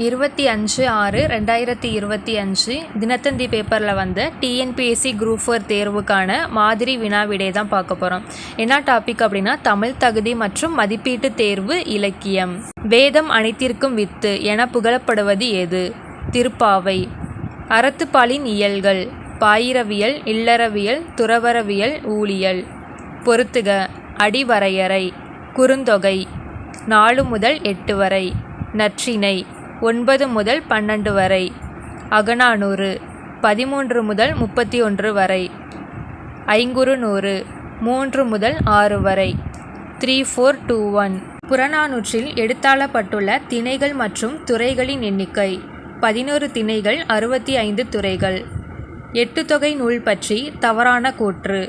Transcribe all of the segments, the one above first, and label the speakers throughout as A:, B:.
A: 25/6/2025 தினத்தந்தி பேப்பரில் வந்து TNPSC group 4 தேர்வுக்கான மாதிரி வினா விடை தான் பார்க்க போகிறோம். என்ன டாபிக் அப்படின்னா தமிழ் தகுதி மற்றும் மதிப்பீட்டு தேர்வு இலக்கியம். வேதம் அனைத்திற்கும் வித்து என புகழப்படுவது எது? திருப்பாவை. அறத்துப்பாலின் இயல்கள்: பாயிரவியல், இல்லறவியல், துறவறவியல், ஊழியல். பொறுத்துக. அடிவரையறை. குறுந்தொகை 4 முதல் 8 வரை. நற்றிணை 9 முதல் 12 வரை. அகநானூறு 13 முதல் 31 வரை. ஐங்குறுநூறு 3 முதல் 6 வரை. 3421. புறநானூற்றில் எடுத்தாளப்பட்டுள்ள திணைகள் மற்றும் துறைகளின் எண்ணிக்கை: 11 திணைகள், 65 துறைகள். 8 தொகை நூல் பற்றி தவறான கூற்று: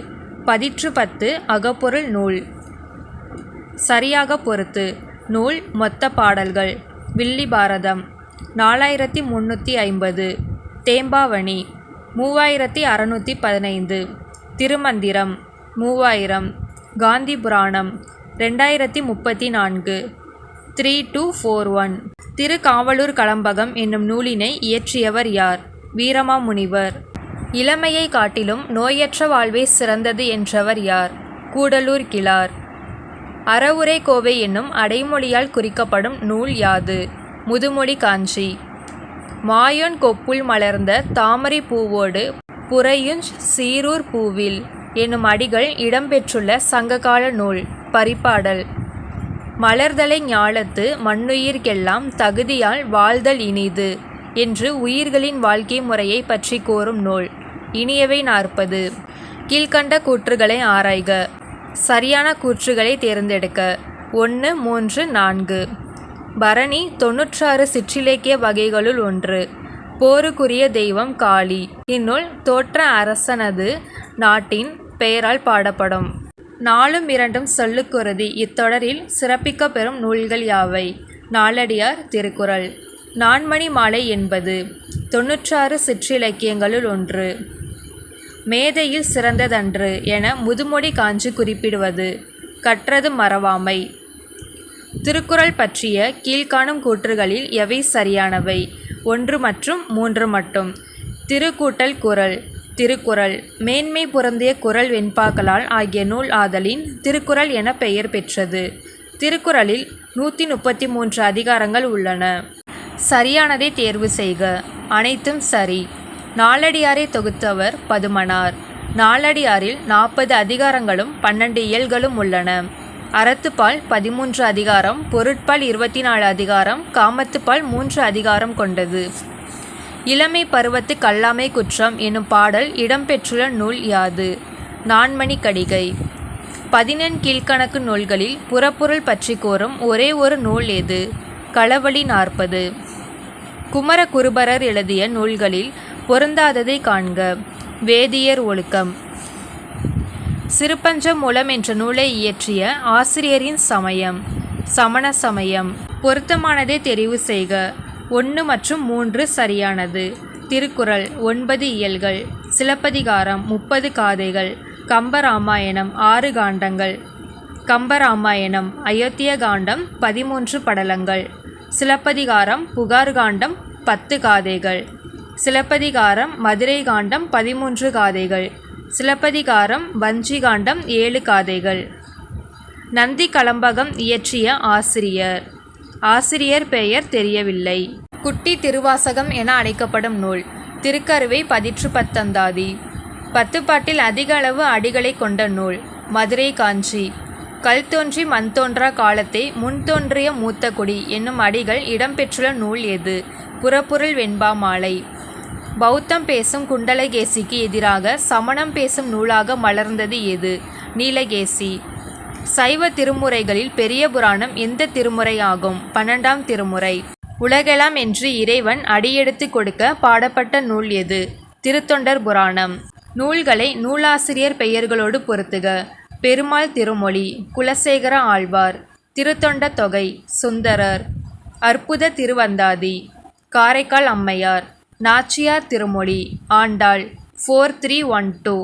A: பதிற்று 10 அகப்பொருள் நூல். சரியாக பொறுத்து. நூல் மொத்த பாடல்கள்: வில்லி பாரதம் 4350, தேம்பாவணி 3615, திருமந்திரம் 3000, காந்தி புராணம் 2034. 3241. திருக்காவலூர் கலம்பகம் என்னும் நூலினை இயற்றியவர் யார்? வீரமாமுனிவர். இளமையை காட்டிலும் நோயற்ற வாழ்வே சிறந்தது என்றவர் யார்? கூடலூர் கிழார். அறவுரை கோவை என்னும் அடைமொழியால் குறிக்கப்படும் நூல் யாது? முதுமொழி காஞ்சி. மாயோன் கொப்புள் மலர்ந்த தாமரை பூவோடு புரையுஞ் சீரூர் பூவில் என்னும் அடிகள் இடம்பெற்றுள்ள சங்ககால நூல் பரிபாடல். மலர்தலை ஞாலத்து மண்ணுயிர்க்கெல்லாம் தகுதியால் வாழ்தல் இனிது என்று உயிர்களின் வாழ்க்கை முறையை பற்றி கூறும் நூல் இனியவை 40. கீழ்கண்ட கூற்றுகளை ஆராய்க. சரியான கூற்றுகளை தேர்ந்தெடுக்க. 1, 3, 4. பரணி 96 சிற்றிலக்கிய வகைகளுள் ஒன்று. போருக்குரிய தெய்வம் காளி. இந்நூல் தோற்ற அரசனது நாட்டின் பெயரால் பாடப்படும். 4ம் 2ம் சொல்லுக்குறுதி. இத்தொடரில் சிறப்பிக்க பெறும் நூல்கள் யாவை? நாலடியார், திருக்குறள். நான்மணி மாலை என்பது 96 சிற்றிலக்கியங்களுள் ஒன்று. மேதையில் சிறந்ததன்று என முதுமொழி காஞ்சி குறிப்பிடுவது கற்றது மறவாமை. திருக்குறள் பற்றிய கீழ்காணும் கூற்றுகளில் எவை சரியானவை? 1 மற்றும் 3 மட்டும். திருக்கூட்டல் குறள். திருக்குறள் மேன்மை பொருந்திய குறள் வெண்பாக்களால் ஆகிய நூல் ஆதலின் திருக்குறள் என பெயர் பெற்றது. திருக்குறளில் 133 அதிகாரங்கள் உள்ளன. சரியானதை தேர்வு செய்க. அனைத்தும் சரி. நாலடியாரை தொகுத்தவர் பதுமனார். நாலடியாரில் 40 அதிகாரங்களும் 12 இயல்களும் உள்ளன. அறத்துப்பால் 13 அதிகாரம், பொருட்பால் 24 அதிகாரம், காமத்துப்பால் 3 அதிகாரம் கொண்டது. இளமை பருவத்து கல்லாமை குற்றம் என்னும் பாடல் இடம்பெற்றுள்ள நூல் யாது? நான்மணி கடிகை. 14 கீழ்க்கணக்கு நூல்களில் புறப்பொருள் பற்றி கூறும் ஒரே ஒரு நூல் எது? களவழி 40. குமரகுருபரர் எழுதிய நூல்களில் பொருந்தாததை காண்க. வேதியர் ஒழுக்கம். சிறுபஞ்ச மூலம் என்ற நூலை இயற்றிய ஆசிரியரின் சமயம் சமண சமயம். பொருத்தமானதை தெரிவு செய்க. 1 மற்றும் 3 சரியானது. திருக்குறள் 9 இயல்கள். சிலப்பதிகாரம் 30 காதைகள். கம்பராமாயணம் 6 காண்டங்கள். கம்பராமாயணம் அயோத்திய காண்டம் 13 படலங்கள். சிலப்பதிகாரம் புகார் காண்டம் 10 காதைகள். சிலப்பதிகாரம் மதுரை காண்டம் 13 காதைகள். சிலப்பதிகாரம் வஞ்சி காண்டம் 7 காதைகள். நந்தி கலம்பகம் இயற்றிய ஆசிரியர். ஆசிரியர் பெயர் தெரியவில்லை. குட்டி திருவாசகம் என அழைக்கப்படும் நூல் திருக்கருவை பதிற்று 10 அந்தாதி. 10 பாட்டில் அதிக அளவு அடிகளை கொண்ட நூல் மதுரை காஞ்சி. கல் தோன்றி மண் தோன்றா காலத்தை முன் தோன்றிய மூத்த குடி என்னும் அடிகள் இடம்பெற்றுள்ள நூல் எது? புறப்பொருள் வெண்பா மாலை. பௌத்தம் பேசும் குண்டலகேசிக்கு எதிராக சமணம் பேசும் நூலாக மலர்ந்தது எது? நீலகேசி. சைவ திருமுறைகளில் பெரிய புராணம் எந்த திருமுறை ஆகும்? 12ஆம் திருமுறை. உலகெல்லாம் என்று இறைவன் அடியெடுத்து கொடுக்க பாடப்பட்ட நூல் எது? திருத்தொண்டர் புராணம். நூல்களை நூலாசிரியர் பெயர்களோடு பொருத்துக. பெருமாள் திருமொழி, குலசேகர ஆழ்வார். திருத்தொண்ட தொகை, சுந்தரர். அற்புத திருவந்தாதி, காரைக்கால் அம்மையார். நாச்சியார் திருமொழி, ஆண்டாள். 4312.